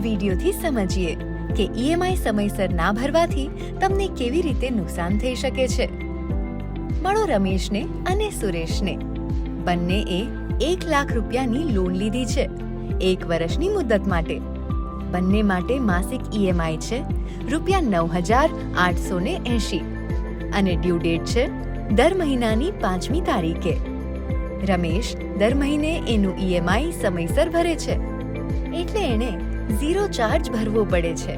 વિડીયોથી સમજીએ કે ઈએમઆઈ સમયસર ના ભરવાથી તમને કેવી રીતે નુકસાન થઈ શકે છે. મળો રમેશને અને સુરેશને. બંનેએ 1 લાખ રૂપિયાની લોન લીધી છે 1 વર્ષની મુદત માટે. બંને માટે માસિક ઈએમઆઈ છે ₹9,880 અને ડ્યુ ડેટ છે દર મહિનાની 5મી તારીખે. રમેશ દર મહિને એનું ઈએમઆઈ સમયસર ભરે છે એટલે એણે 0 ચાર્જ ભરવો પડે છે.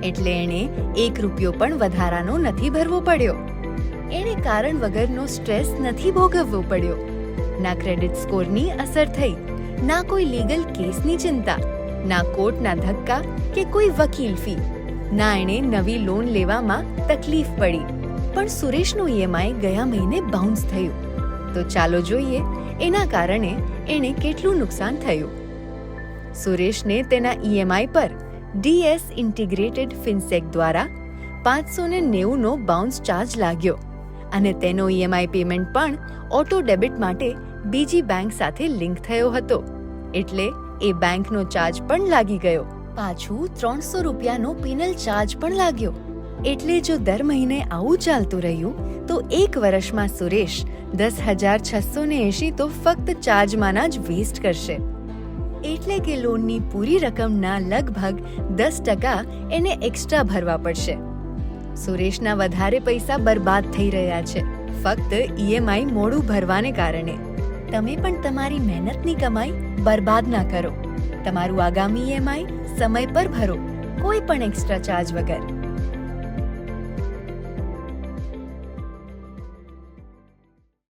એટલે એણે ₹1 પણ વધારાનો નથી ભરવો પડ્યો. એણે કારણ વગરનો સ્ટ્રેસ નથી ભોગવવો પડ્યો. ના ક્રેડિટ સ્કોરની અસર થઈ, ના કોઈ લીગલ કેસની ચિંતા, ના કોર્ટના ધક્કા કે કોઈ વકીલ ફી, ના એણે નવી લોન લેવામાં તકલીફ પડી. પણ સુરેશનું ઈએમઆઈ ગયા મહિને બાઉન્સ થયું. તો ચાલો જોઈએ એના કારણે એણે કેટલું નુકસાન થયું. સુરેશને તેના ઈએમઆઈ પર DS ઇન્ટિગ્રેટેડ ફિનસેક દ્વારા 590નો બાઉન્સ ચાર્જ લાગ્યો અને તેનો ઈએમઆઈ પેમેન્ટ પણ ઓટો ડેબિટ માટે બીજી બેંક સાથે લિંક થયો હતો. એટલે એ બેંકનો ચાર્જ પણ લાગી ગયો. પાછું ₹300નો પેનલ ચાર્જ પણ લાગ્યો. એટલે જો દર મહિને આવું ચાલતું રહ્યું તો 1 વર્ષમાં સુરેશ 10,680 તો ફક્ત ચાર્જમાંના જ વેસ્ટ કરશે. એટલે કે લોનની પૂરી રકમના લગભગ 10% એને એક્સ્ટ્રા ભરવા પડશે. સુરેશના વધારે પૈસા બરબાદ થઈ રહ્યા છે ફક્ત ઈએમઆઈ મોડું ભરવાને કારણે. તમે પણ તમારી મહેનતની કમાઈ બરબાદ ના કરો. તમારું આગામી ઈએમઆઈ સમય પર ભરો, કોઈ પણ એક્સ્ટ્રા ચાર્જ વગર.